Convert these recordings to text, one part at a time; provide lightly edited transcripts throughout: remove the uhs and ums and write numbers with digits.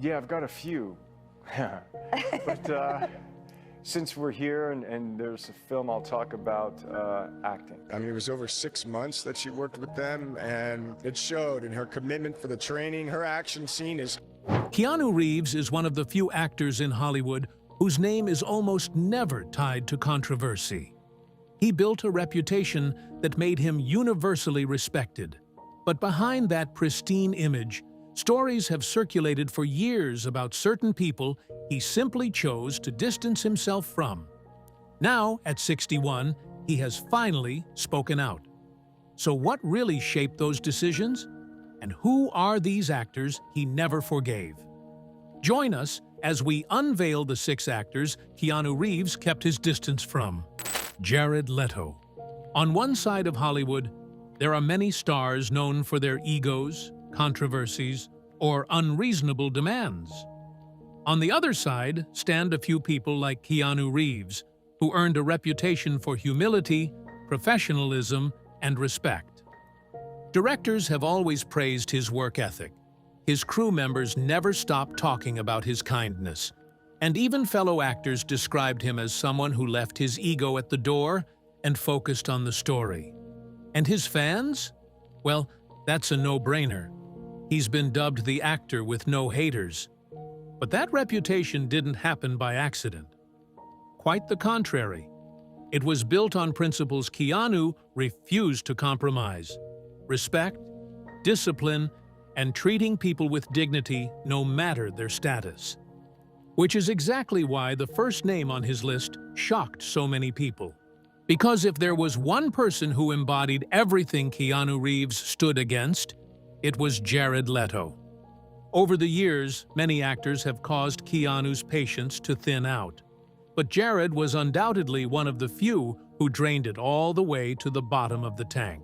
Yeah, I've got a few. But since we're here and there's a film, I'll talk about acting. I mean, it was over 6 months that she worked with them, and it showed in her commitment for the training. Her action scene is... Keanu Reeves is one of the few actors in Hollywood whose name is almost never tied to controversy. He built a reputation that made him universally respected. But behind that pristine image, stories have circulated for years about certain people he simply chose to distance himself from. Now, at 61, he has finally spoken out. So what really shaped those decisions? And who are these actors he never forgave? Join us as we unveil the 6 actors Keanu Reeves kept his distance from. Jared Leto. On one side of Hollywood, there are many stars known for their egos, controversies, or unreasonable demands. On the other side stand a few people like Keanu Reeves, who earned a reputation for humility, professionalism, and respect. Directors have always praised his work ethic. His crew members never stopped talking about his kindness, and even fellow actors described him as someone who left his ego at the door and focused on the story. And his fans? Well, that's a no-brainer. He's been dubbed the actor with no haters. But that reputation didn't happen by accident. Quite the contrary. It was built on principles Keanu refused to compromise: respect, discipline, and treating people with dignity no matter their status. Which is exactly why the first name on his list shocked so many people. Because if there was one person who embodied everything Keanu Reeves stood against, it was Jared Leto. Over the years, many actors have caused Keanu's patience to thin out. But Jared was undoubtedly one of the few who drained it all the way to the bottom of the tank.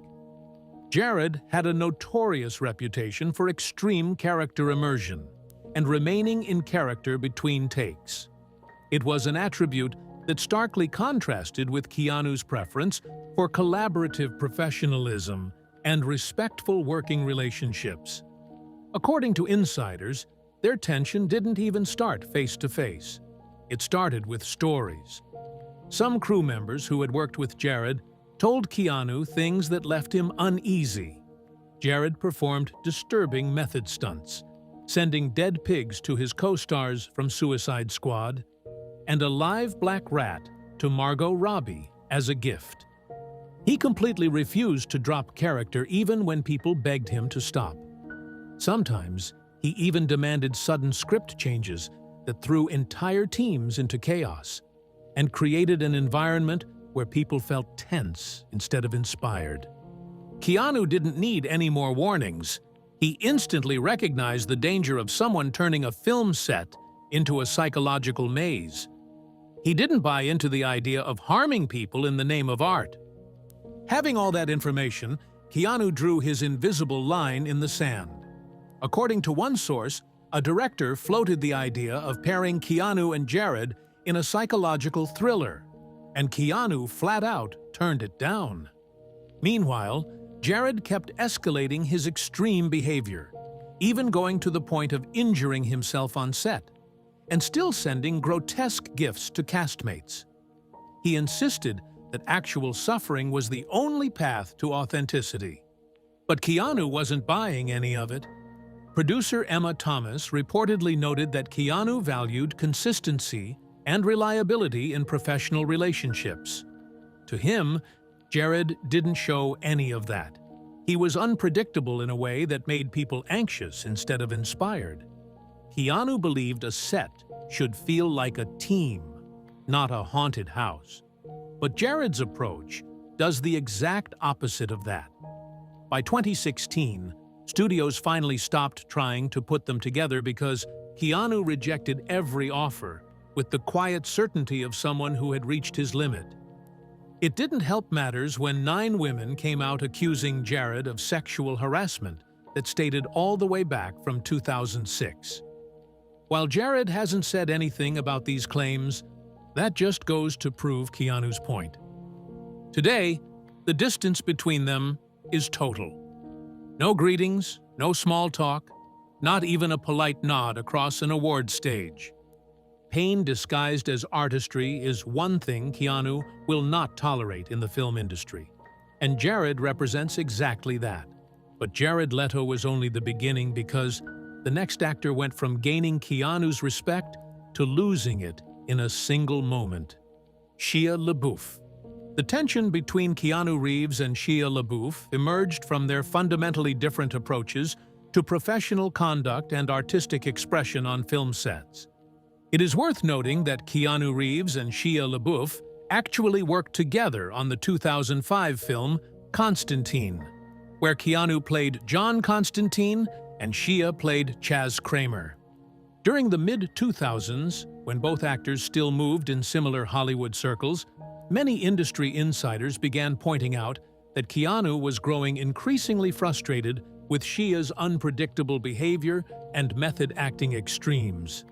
Jared had a notorious reputation for extreme character immersion and remaining in character between takes. It was an attribute that starkly contrasted with Keanu's preference for collaborative professionalism and respectful working relationships. According to insiders, their tension didn't even start face-to-face. It started with stories. Some crew members who had worked with Jared told Keanu things that left him uneasy. Jared performed disturbing method stunts, sending dead pigs to his co-stars from Suicide Squad, and a live black rat to Margot Robbie as a gift. He completely refused to drop character even when people begged him to stop. Sometimes, he even demanded sudden script changes that threw entire teams into chaos and created an environment where people felt tense instead of inspired. Keanu didn't need any more warnings. He instantly recognized the danger of someone turning a film set into a psychological maze. He didn't buy into the idea of harming people in the name of art. Having all that information, Keanu drew his invisible line in the sand. According to one source, a director floated the idea of pairing Keanu and Jared in a psychological thriller, and Keanu flat out turned it down. Meanwhile, Jared kept escalating his extreme behavior, even going to the point of injuring himself on set, and still sending grotesque gifts to castmates. He insisted that actual suffering was the only path to authenticity. But Keanu wasn't buying any of it. Producer Emma Thomas reportedly noted that Keanu valued consistency and reliability in professional relationships. To him, Jared didn't show any of that. He was unpredictable in a way that made people anxious instead of inspired. Keanu believed a set should feel like a team, not a haunted house. But Jared's approach does the exact opposite of that. By 2016, studios finally stopped trying to put them together because Keanu rejected every offer with the quiet certainty of someone who had reached his limit. It didn't help matters when 9 women came out accusing Jared of sexual harassment that dated all the way back from 2006. While Jared hasn't said anything about these claims, that just goes to prove Keanu's point. Today, the distance between them is total. No greetings, no small talk, not even a polite nod across an award stage. Pain disguised as artistry is one thing Keanu will not tolerate in the film industry. And Jared represents exactly that. But Jared Leto was only the beginning, because the next actor went from gaining Keanu's respect to losing it in a single moment. Shia LaBeouf. The tension between Keanu Reeves and Shia LaBeouf emerged from their fundamentally different approaches to professional conduct and artistic expression on film sets. It is worth noting that Keanu Reeves and Shia LaBeouf actually worked together on the 2005 film Constantine, where Keanu played John Constantine and Shia played Chaz Kramer. During the mid-2000s, when both actors still moved in similar Hollywood circles, many industry insiders began pointing out that Keanu was growing increasingly frustrated with Shia's unpredictable behavior and method acting extremes.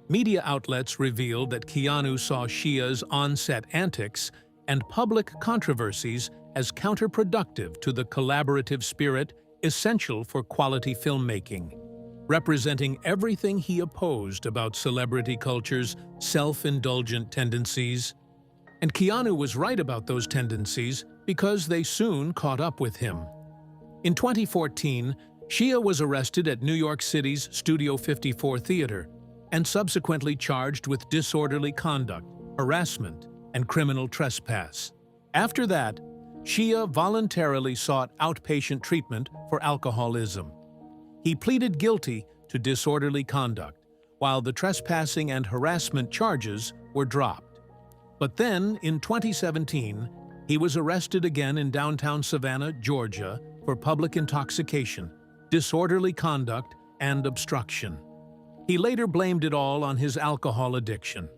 Media outlets revealed that Keanu saw Shia's on-set antics and public controversies as counterproductive to the collaborative spirit essential for quality filmmaking, representing everything he opposed about celebrity culture's self-indulgent tendencies. And Keanu was right about those tendencies because they soon caught up with him. In 2014, Shia was arrested at New York City's Studio 54 Theater and subsequently charged with disorderly conduct, harassment, and criminal trespass. After that, Shia voluntarily sought outpatient treatment for alcoholism. He pleaded guilty to disorderly conduct, while the trespassing and harassment charges were dropped. But then, in 2017, he was arrested again in downtown Savannah, Georgia, for public intoxication, disorderly conduct, and obstruction. He later blamed it all on his alcohol addiction.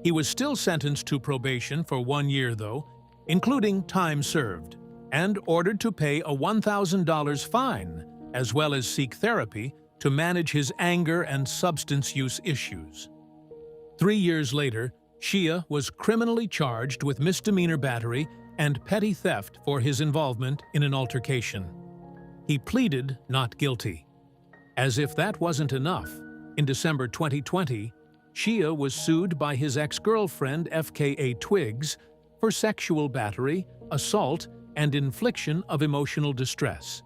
He was still sentenced to probation for 1 year, though, including time served, and ordered to pay a $1,000 fine, as well as seek therapy to manage his anger and substance use issues. 3 years later, Shia was criminally charged with misdemeanor battery and petty theft for his involvement in an altercation. He pleaded not guilty. As if that wasn't enough, in December 2020, Shia was sued by his ex-girlfriend FKA Twigs for sexual battery, assault, and infliction of emotional distress.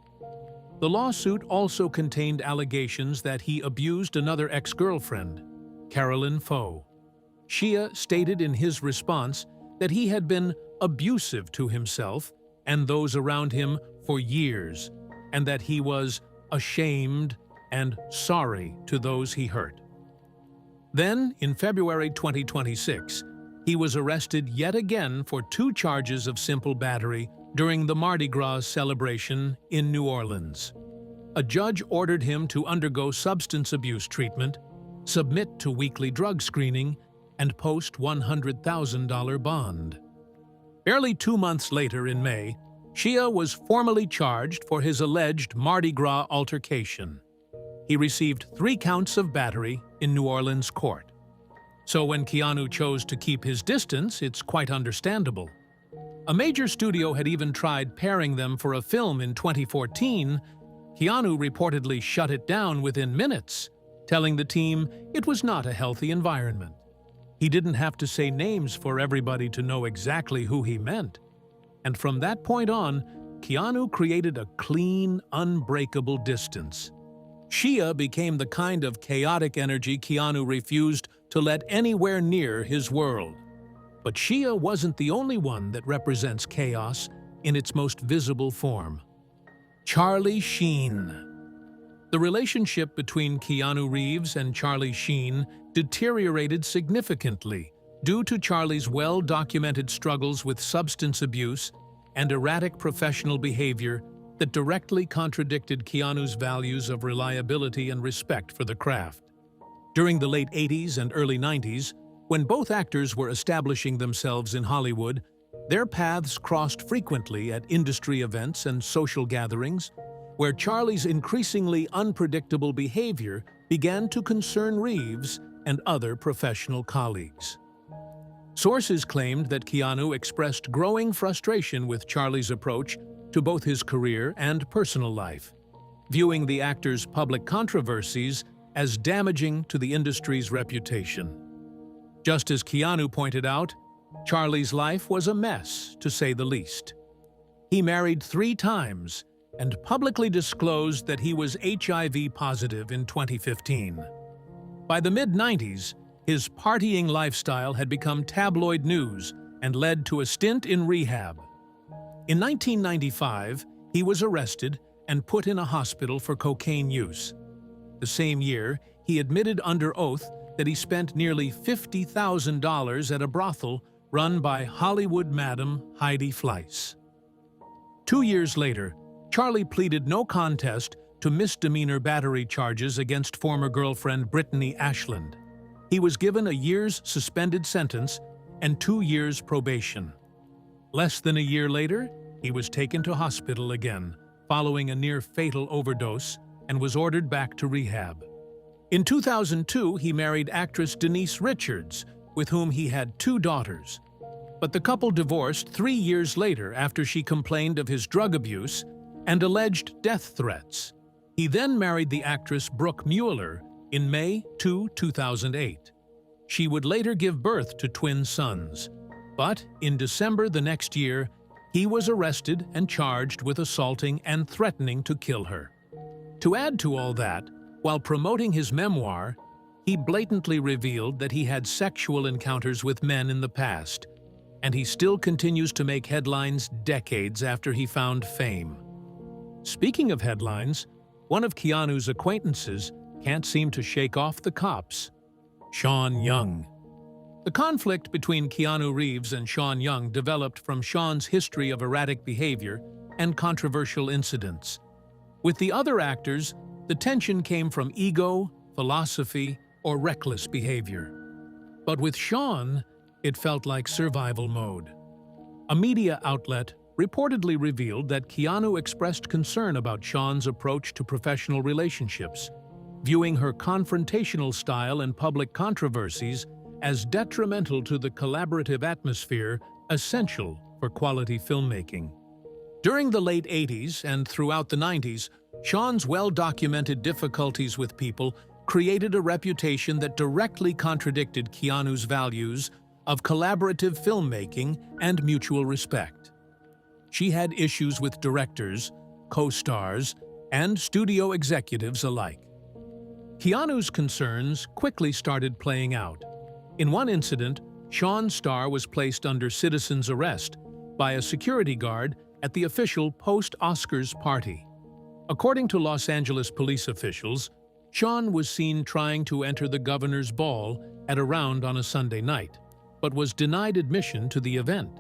The lawsuit also contained allegations that he abused another ex-girlfriend, Carolyn Foe. Shia stated in his response that he had been abusive to himself and those around him for years, and that he was ashamed and sorry to those he hurt. Then, in February 2026, he was arrested yet again for 2 charges of simple battery during the Mardi Gras celebration in New Orleans. A judge ordered him to undergo substance abuse treatment, submit to weekly drug screening, and post $100,000 bond. Barely 2 months later, in May, Shia was formally charged for his alleged Mardi Gras altercation. He received 3 counts of battery in New Orleans court. So when Keanu chose to keep his distance, it's quite understandable. A major studio had even tried pairing them for a film in 2014. Keanu reportedly shut it down within minutes, telling the team it was not a healthy environment. He didn't have to say names for everybody to know exactly who he meant. And from that point on, Keanu created a clean, unbreakable distance. Shia became the kind of chaotic energy Keanu refused to let anywhere near his world. But Shia wasn't the only one that represents chaos in its most visible form. Charlie Sheen. The relationship between Keanu Reeves and Charlie Sheen deteriorated significantly due to Charlie's well-documented struggles with substance abuse and erratic professional behavior that directly contradicted Keanu's values of reliability and respect for the craft. During the late 80s and early 90s, when both actors were establishing themselves in Hollywood, their paths crossed frequently at industry events and social gatherings, where Charlie's increasingly unpredictable behavior began to concern Reeves and other professional colleagues. Sources claimed that Keanu expressed growing frustration with Charlie's approach to both his career and personal life. viewing the actor's public controversies as damaging to the industry's reputation. Just as Keanu pointed out, Charlie's life was a mess, to say the least. He married 3 times and publicly disclosed that he was HIV positive in 2015. By the mid-90s, his partying lifestyle had become tabloid news and led to a stint in rehab. In 1995, he was arrested and put in a hospital for cocaine use. The same year, he admitted under oath that he spent nearly $50,000 at a brothel run by Hollywood madam Heidi Fleiss. 2 years later, Charlie pleaded no contest to misdemeanor battery charges against former girlfriend Brittany Ashland. He was given a year's suspended sentence and 2 years probation. Less than a year later, he was taken to hospital again, following a near-fatal overdose, and was ordered back to rehab. In 2002, he married actress Denise Richards, with whom he had 2 daughters. But the couple divorced 3 years later after she complained of his drug abuse and alleged death threats. He then married the actress Brooke Mueller in May 2008. She would later give birth to twin sons. But in December the next year, he was arrested and charged with assaulting and threatening to kill her. To add to all that, while promoting his memoir, he blatantly revealed that he had sexual encounters with men in the past, and he still continues to make headlines decades after he found fame. Speaking of headlines, one of Keanu's acquaintances can't seem to shake off the cops: Sean Young. The conflict between Keanu Reeves and Sean Young developed from Sean's history of erratic behavior and controversial incidents. With the other actors, the tension came from ego, philosophy, or reckless behavior. But with Sean, it felt like survival mode. A media outlet reportedly revealed that Keanu expressed concern about Sean's approach to professional relationships, viewing her confrontational style and public controversies as detrimental to the collaborative atmosphere essential for quality filmmaking. During the late 80s and throughout the 90s, Sean's well-documented difficulties with people created a reputation that directly contradicted Keanu's values of collaborative filmmaking and mutual respect. She had issues with directors, co-stars, and studio executives alike. Keanu's concerns quickly started playing out. In one incident, Sean's star was placed under citizen's arrest by a security guard at the official post-Oscars party. According to Los Angeles police officials, Sean was seen trying to enter the governor's ball at around on a Sunday night, but was denied admission to the event.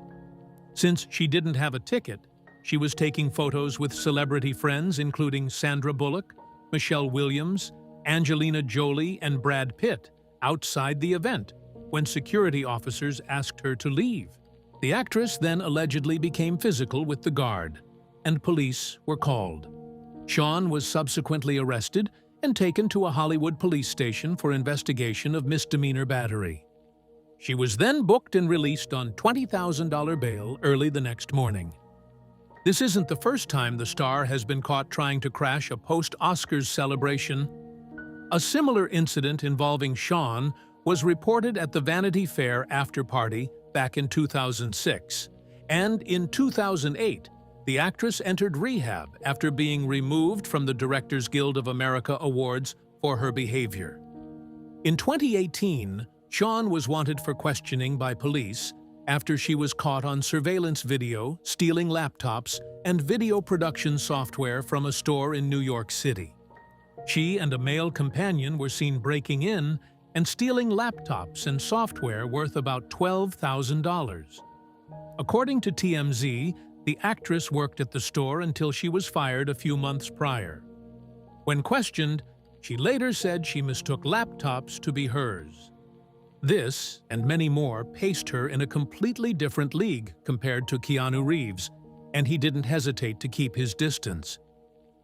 Since she didn't have a ticket, she was taking photos with celebrity friends including Sandra Bullock, Michelle Williams, Angelina Jolie, and Brad Pitt outside the event when security officers asked her to leave. The actress then allegedly became physical with the guard, and police were called. Sean was subsequently arrested and taken to a Hollywood police station for investigation of misdemeanor battery. She was then booked and released on $20,000 bail early the next morning. This isn't the first time the star has been caught trying to crash a post-Oscars celebration. A similar incident involving Sean was reported at the Vanity Fair after-party back in 2006, and in 2008, the actress entered rehab after being removed from the Directors Guild of America Awards for her behavior. In 2018, Sean was wanted for questioning by police after she was caught on surveillance video stealing laptops and video production software from a store in New York City. She and a male companion were seen breaking in and stealing laptops and software worth about $12,000. According to TMZ, the actress worked at the store until she was fired a few months prior. When questioned, she later said she mistook laptops to be hers. This, and many more, placed her in a completely different league compared to Keanu Reeves, and he didn't hesitate to keep his distance.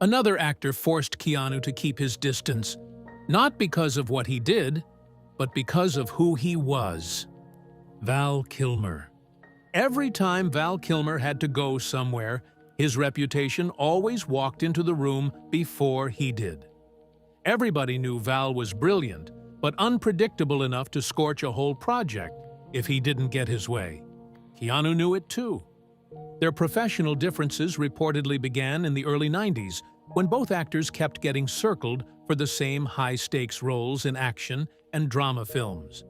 Another actor forced Keanu to keep his distance, not because of what he did, but because of who he was: Val Kilmer. Every time Val Kilmer had to go somewhere, His reputation always walked into the room before he did. Everybody knew Val was brilliant, but unpredictable enough to scorch a whole project if he didn't get his way. Keanu knew it too. Their professional differences reportedly began in the early 90s, when both actors kept getting circled for the same high-stakes roles in action and drama films.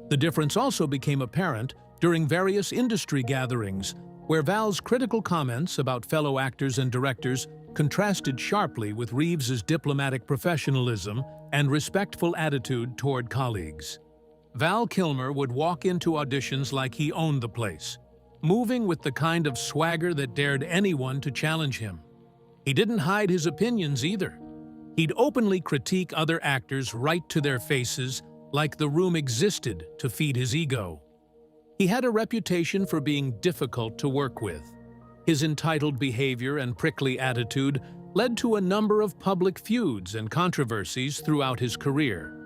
The difference also became apparent during various industry gatherings, where Val's critical comments about fellow actors and directors contrasted sharply with Reeves's diplomatic professionalism and respectful attitude toward colleagues. Val Kilmer would walk into auditions like he owned the place, moving with the kind of swagger that dared anyone to challenge him. He didn't hide his opinions either. He'd openly critique other actors right to their faces, like the room existed to feed his ego. He had a reputation for being difficult to work with. His entitled behavior and prickly attitude led to a number of public feuds and controversies throughout his career.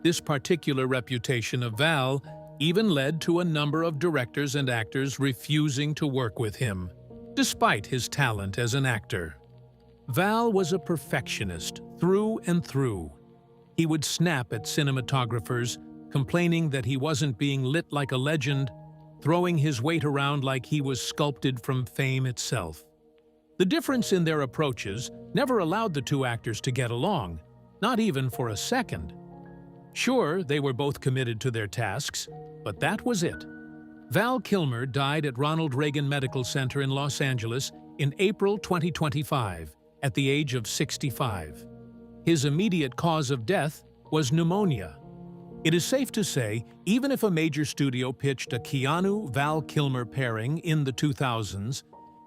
This particular reputation of Val even led to a number of directors and actors refusing to work with him, despite his talent as an actor. Val was a perfectionist through and through. He would snap at cinematographers, complaining that he wasn't being lit like a legend, throwing his weight around like he was sculpted from fame itself. The difference in their approaches never allowed the two actors to get along, not even for a second. Sure, they were both committed to their tasks, but that was it. Val Kilmer died at Ronald Reagan Medical Center in Los Angeles in April 2025 at the age of 65. His immediate cause of death was pneumonia. It is safe to say, even if a major studio pitched a Keanu-Val Kilmer pairing in the 2000s,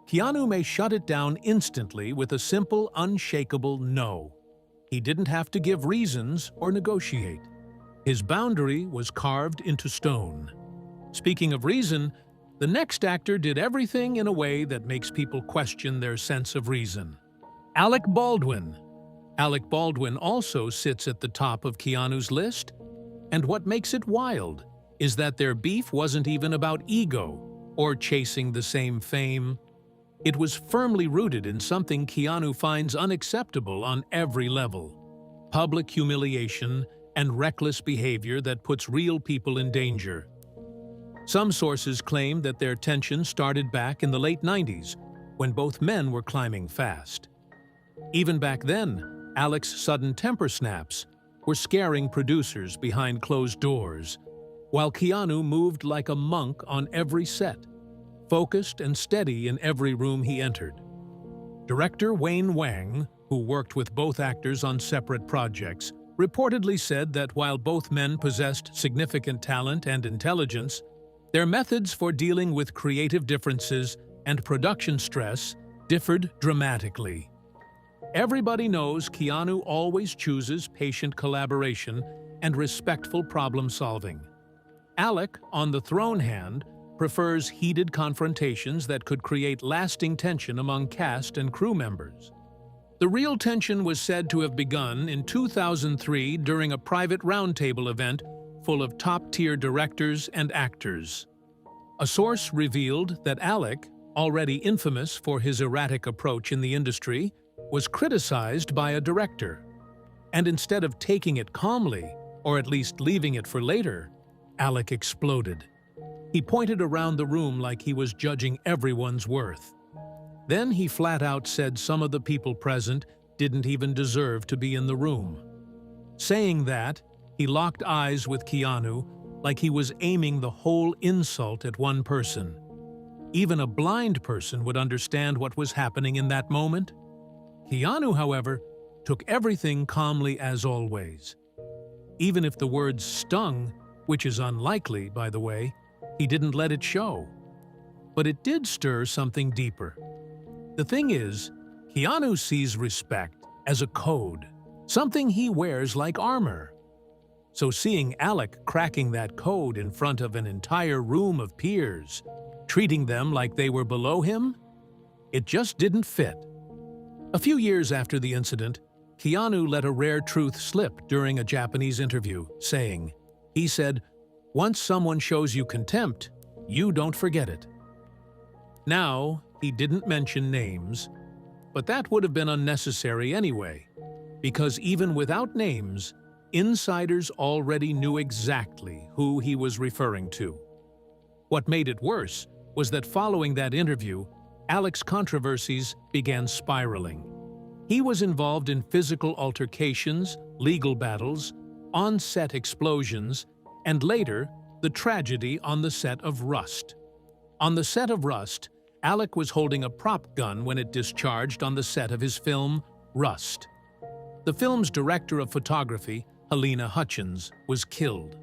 Keanu may shut it down instantly with a simple, unshakable no. He didn't have to give reasons or negotiate. His boundary was carved into stone. Speaking of reason, the next actor did everything in a way that makes people question their sense of reason. Alec Baldwin. Alec Baldwin also sits at the top of Keanu's list. And what makes it wild is that their beef wasn't even about ego or chasing the same fame. It was firmly rooted in something Keanu finds unacceptable on every level: public humiliation and reckless behavior that puts real people in danger. Some sources claim that their tension started back in the late 90s, when both men were climbing fast. Even back then, Alec's sudden temper snaps were scaring producers behind closed doors, while Keanu moved like a monk on every set, focused and steady in every room he entered. Director Wayne Wang, who worked with both actors on separate projects, reportedly said that while both men possessed significant talent and intelligence, their methods for dealing with creative differences and production stress differed dramatically. Everybody knows Keanu always chooses patient collaboration and respectful problem-solving. Alec, on the throne hand, prefers heated confrontations that could create lasting tension among cast and crew members. The real tension was said to have begun in 2003 during a private roundtable event full of top-tier directors and actors. A source revealed that Alec, already infamous for his erratic approach in the industry, was criticized by a director. And instead of taking it calmly, or at least leaving it for later, Alec exploded. He pointed around the room like he was judging everyone's worth. Then he flat out said some of the people present didn't even deserve to be in the room. Saying that, he locked eyes with Keanu like he was aiming the whole insult at one person. Even a blind person would understand what was happening in that moment. Keanu, however, took everything calmly as always. Even if the words stung, which is unlikely, by the way, he didn't let it show. But it did stir something deeper. The thing is, Keanu sees respect as a code, something he wears like armor. So seeing Alec cracking that code in front of an entire room of peers, treating them like they were below him, it just didn't fit. A few years after the incident, Keanu let a rare truth slip during a Japanese interview, saying, he said, "Once someone shows you contempt, you don't forget it." Now, he didn't mention names, but that would have been unnecessary anyway, because even without names, insiders already knew exactly who he was referring to. What made it worse was that following that interview, Alec's controversies began spiraling. He was involved in physical altercations, legal battles, on-set explosions, and later, the tragedy on the set of Rust. On the set of Rust, Alec was holding a prop gun when it discharged on the set of his film, Rust. The film's director of photography, Helena Hutchins, was killed.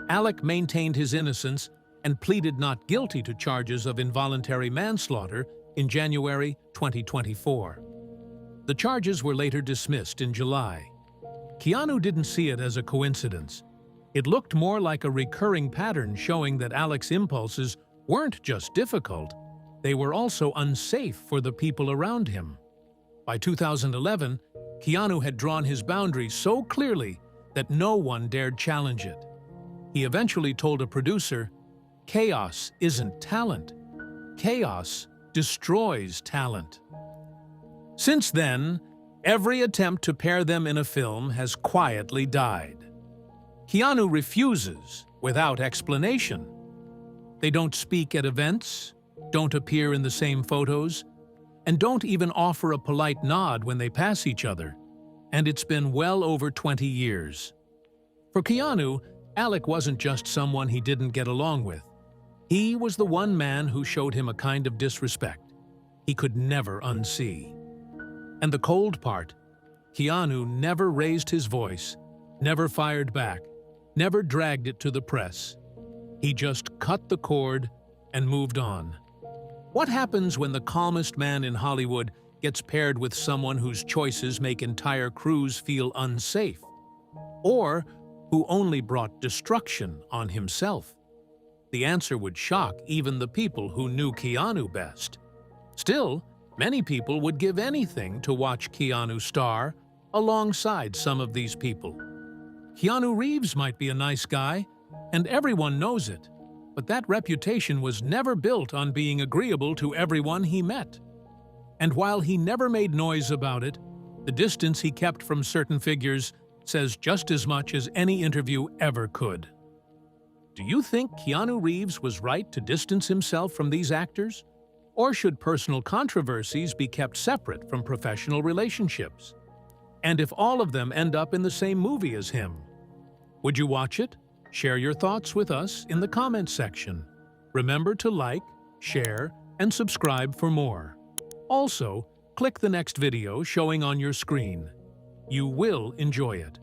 Alec maintained his innocence and pleaded not guilty to charges of involuntary manslaughter in January 2024. The charges were later dismissed in July. Keanu didn't see it as a coincidence. It looked more like a recurring pattern showing that Alec's impulses weren't just difficult, they were also unsafe for the people around him. By 2011, Keanu had drawn his boundaries so clearly that no one dared challenge it. He eventually told a producer, "Chaos isn't talent. Chaos destroys talent." Since then, every attempt to pair them in a film has quietly died. Keanu refuses without explanation. They don't speak at events, don't appear in the same photos, and don't even offer a polite nod when they pass each other. And it's been well over 20 years. For Keanu, Alec wasn't just someone he didn't get along with. He was the one man who showed him a kind of disrespect he could never unsee. And the cold part, Keanu never raised his voice, never fired back, never dragged it to the press. He just cut the cord and moved on. What happens when the calmest man in Hollywood gets paired with someone whose choices make entire crews feel unsafe? Or who only brought destruction on himself? The answer would shock even the people who knew Keanu best. Still, many people would give anything to watch Keanu star alongside some of these people. Keanu Reeves might be a nice guy, and everyone knows it, but that reputation was never built on being agreeable to everyone he met. And while he never made noise about it, the distance he kept from certain figures says just as much as any interview ever could. Do you think Keanu Reeves was right to distance himself from these actors? Or should personal controversies be kept separate from professional relationships? And if all of them end up in the same movie as him? Would you watch it? Share your thoughts with us in the comments section. Remember to like, share, and subscribe for more. Also, click the next video showing on your screen. You will enjoy it.